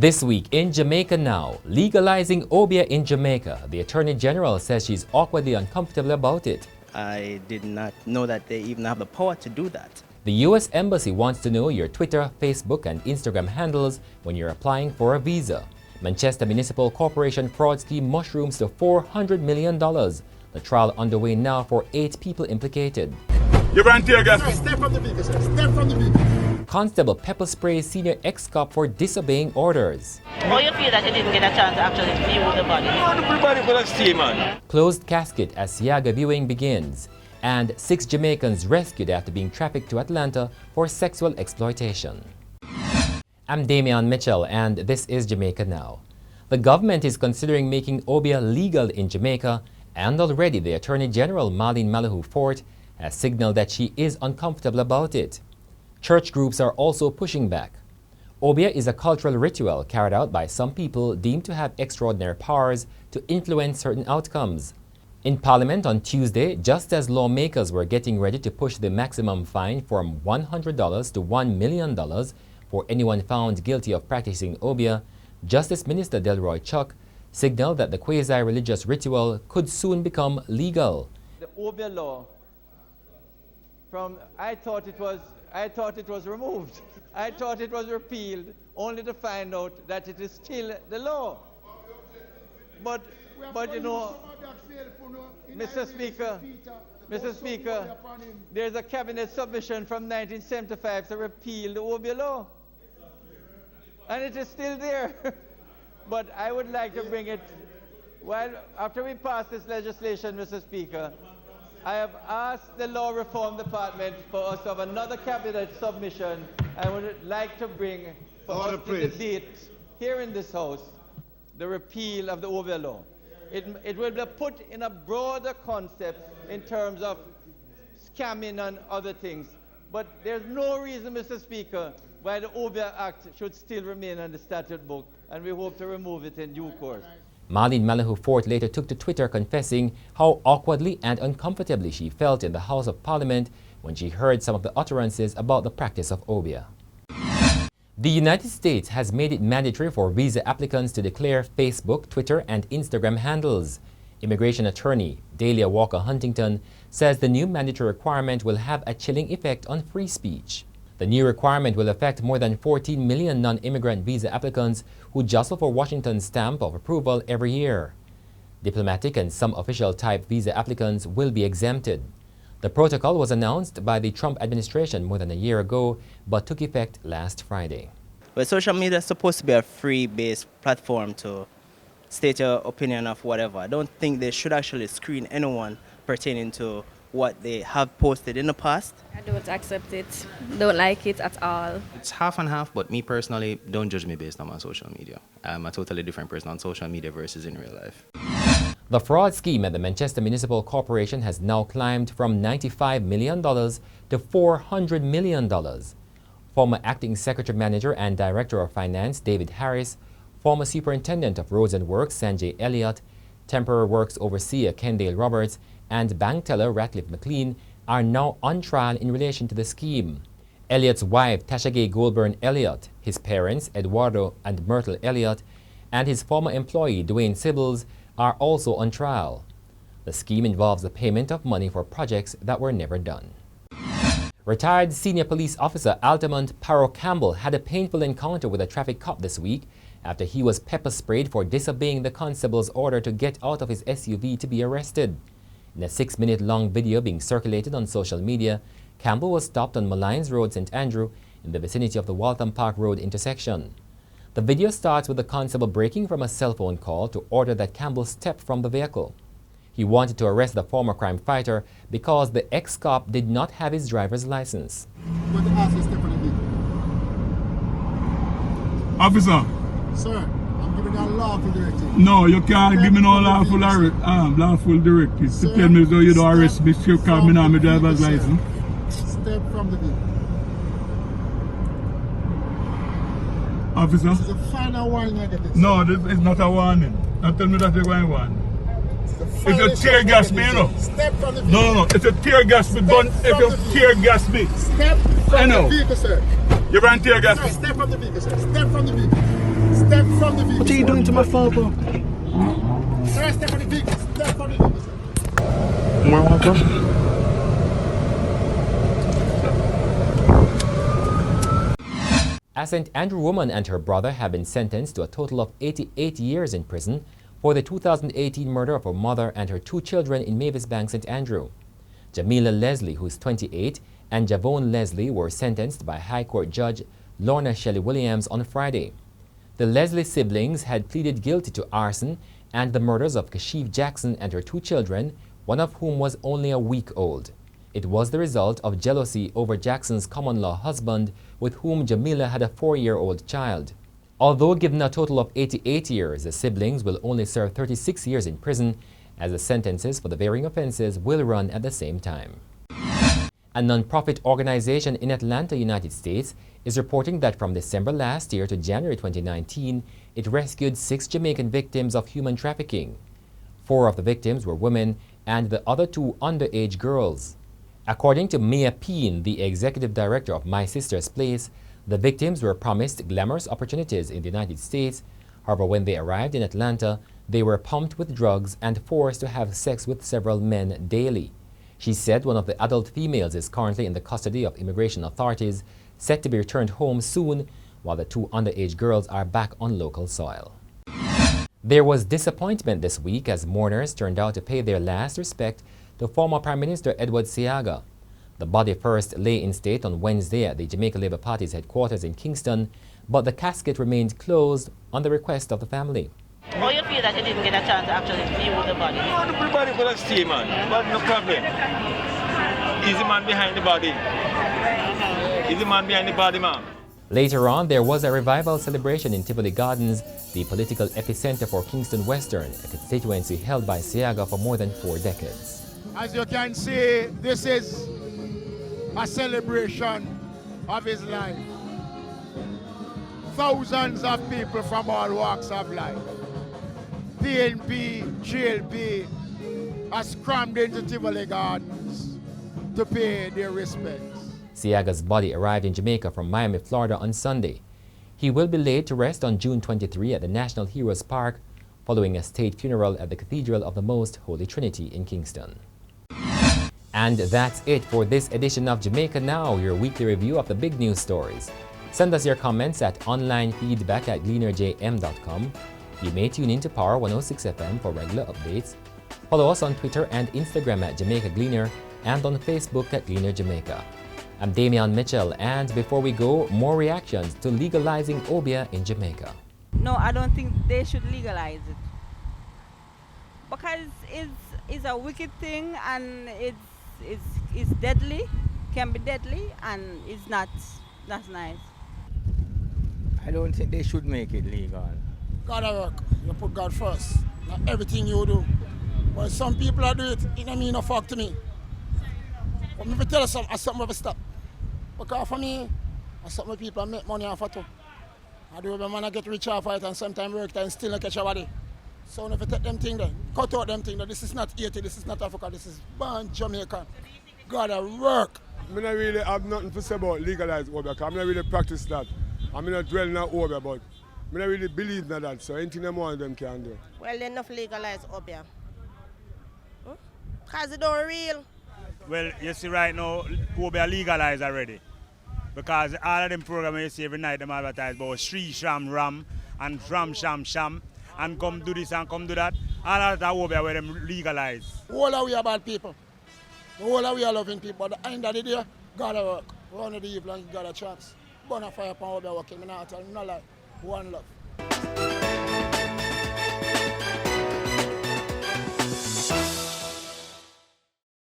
This week in Jamaica Now, legalizing obeah in Jamaica. The Attorney General says she's awkwardly uncomfortable about it. I did not know that they even have the power to do that. The U.S. Embassy wants to know your Twitter, Facebook, and Instagram handles when you're applying for a visa. Manchester Municipal Corporation fraud scheme mushrooms to $400 million. The trial underway now for 8 people implicated. You ran tear gas. Step from the vehicle, sir. Step from the vehicle. Constable pepper sprays senior ex-cop for disobeying orders. Or you feel that you didn't get a chance to actually view the body? Closed casket as Siaga viewing begins. And 6 Jamaicans rescued after being trafficked to Atlanta for sexual exploitation. I'm Damian Mitchell and this is Jamaica Now. The government is considering making obeah legal in Jamaica, and already the Attorney General Marlene Malahoo Fort has signaled that she is uncomfortable about it. Church groups are also pushing back. Obeah is a cultural ritual carried out by some people deemed to have extraordinary powers to influence certain outcomes. In Parliament on Tuesday, just as lawmakers were getting ready to push the maximum fine from $100 to $1 million for anyone found guilty of practicing obeah, Justice Minister Delroy Chuck signaled that the quasi-religious ritual could soon become legal. The obeah law, I thought it was removed. I thought it was repealed, only to find out that it is still the law. But you know, Mr. Speaker, there's a cabinet submission from 1975 to repeal the obeah law. And it is still there. But I would like to bring it, after we pass this legislation, Mr. Speaker, I have asked the Law Reform Department for us to have another cabinet submission. I would like to bring for us to debate here in this House the repeal of the obeah law. It will be put in a broader concept in terms of scamming and other things. But there's no reason, Mr. Speaker, why the obeah Act should still remain on the statute book, and we hope to remove it in due course. Marlene Malahoo Fort later took to Twitter confessing how awkwardly and uncomfortably she felt in the House of Parliament when she heard some of the utterances about the practice of obeah. The United States has made it mandatory for visa applicants to declare Facebook, Twitter, and Instagram handles. Immigration attorney Dahlia Walker Huntington says the new mandatory requirement will have a chilling effect on free speech. The new requirement will affect more than 14 million non-immigrant visa applicants who jostle for Washington's stamp of approval every year. Diplomatic and some official-type visa applicants will be exempted. The protocol was announced by the Trump administration more than a year ago, but took effect last Friday. Well, social media is supposed to be a free-based platform to state your opinion of whatever. I don't think they should actually screen anyone pertaining to what they have posted in the past. I don't accept it, don't like it at all. It's half and half, but me personally, don't judge me based on my social media. I'm a totally different person on social media versus in real life. The fraud scheme at the Manchester Municipal Corporation has now climbed from $95 million to $400 million. Former Acting Secretary Manager and Director of Finance David Harris, former Superintendent of Roads and Works Sanjay Elliott, Temporary Works Overseer Kendale Roberts, and bank teller Ratcliffe McLean are now on trial in relation to the scheme. Elliott's wife, Tasha Goldburn Elliott, his parents, Eduardo and Myrtle Elliott, and his former employee, Dwayne Sibbles, are also on trial. The scheme involves the payment of money for projects that were never done. Retired senior police officer Altamont Paro Campbell had a painful encounter with a traffic cop this week after he was pepper sprayed for disobeying the constable's order to get out of his SUV to be arrested. In a 6-minute-long video being circulated on social media, Campbell was stopped on Malines Road, St. Andrew, in the vicinity of the Waltham Park Road intersection. The video starts with the constable breaking from a cell phone call to order that Campbell step from the vehicle. He wanted to arrest the former crime fighter because the ex-cop did not have his driver's license. Officer. Sir, I'm giving you a lawful directive. No, you can't give me no lawful directive. Sir, to tell me so you don't arrest me because me not my driver's license. Step from the vehicle. Officer? This is a final warning I get this. No, this is not a warning. Don't tell me that you're going to warn. It's a tear gas me, you know. Step from the vehicle. No, it's a tear gas me. If you tear gas me. Step from the vehicle, sir. You ran tear gas me. Step from the vehicle, sir. Step from the vehicle. Step from the vehicle. What are you doing to my phone, bro? Sir, step from the vehicle. Step from the vehicle, sir. A St. Andrew woman and her brother have been sentenced to a total of 88 years in prison for the 2018 murder of her mother and her 2 children in Mavis Bank, St. Andrew. Jamila Leslie, who is 28, and Javon Leslie were sentenced by High Court Judge Lorna Shelley Williams on Friday. The Leslie siblings had pleaded guilty to arson and the murders of Kashif Jackson and her 2 children, one of whom was only a week old. It was the result of jealousy over Jackson's common-law husband, with whom Jamila had a 4-year-old child. Although given a total of 88 years, the siblings will only serve 36 years in prison, as the sentences for the varying offenses will run at the same time. A non-profit organization in Atlanta, United States, is reporting that from December last year to January 2019, it rescued 6 Jamaican victims of human trafficking. 4 of the victims were women and the other 2 underage girls. According to Mia Peen, the executive director of My Sister's Place, the victims were promised glamorous opportunities in the United States. However, when they arrived in Atlanta, they were pumped with drugs and forced to have sex with several men daily. She said one of the adult females is currently in the custody of immigration authorities, set to be returned home soon, while the 2 underage girls are back on local soil. There was disappointment this week as mourners turned out to pay their last respect to former Prime Minister Edward Seaga. The body first lay in state on Wednesday at the Jamaica Labour Party's headquarters in Kingston, but the casket remained closed on the request of the family. How you feel that you didn't get a chance to actually view the body? The body could have stayed, man. But no problem. He's the man behind the body. He's the man behind the body, man. Later on, there was a revival celebration in Tivoli Gardens, the political epicenter for Kingston Western, a constituency held by Seaga for more than 4 decades. As you can see, this is a celebration of his life. Thousands of people from all walks of life, PNP, GLP, has crammed into Tivoli Gardens to pay their respects. Seaga's body arrived in Jamaica from Miami, Florida on Sunday. He will be laid to rest on June 23 at the National Heroes Park, following a state funeral at the Cathedral of the Most Holy Trinity in Kingston. And that's it for this edition of Jamaica Now, your weekly review of the big news stories. Send us your comments at onlinefeedback@gleanerjm.com. You may tune in to Power 106 FM for regular updates. Follow us on Twitter and Instagram at Jamaica Gleaner and on Facebook at Gleaner Jamaica. I'm Damian Mitchell, and before we go, more reactions to legalizing obeah in Jamaica. No, I don't think they should legalize it. Because it's a wicked thing and it's deadly, can be deadly, and it's not nice. I don't think they should make it legal. Gotta work. You put God first. Not everything you do. But some people are do it, it don't mean no fuck to me. But me tell you something will stop. Because for me, some people make money off of it. I do when man get rich off of it and sometimes work and still not catch a body. So if you take them thing there, cut out them thing there. This is not Haiti, this is not Africa, this is born Jamaica. Gotta work. I don't really have nothing to say about legalize obeah, because I don't really practice that. I'm not dwelling on obeah, but I don't really believe in that, so anything them want them can do. Well, they enough legalize obeah. Because it don't real. Well, you see right now, obeah legalized already. Because all of them programs you see every night, them advertise about Shri Sham Ram and Ram Sham Sham and come do this and come do that. All of that obeah where them legalize. All of we are bad people. All of we are loving people. But at the end of the day, gotta work. One of the evening, got a chance. Burn a fire upon obeah working. I'm not telling you, no lie. One love.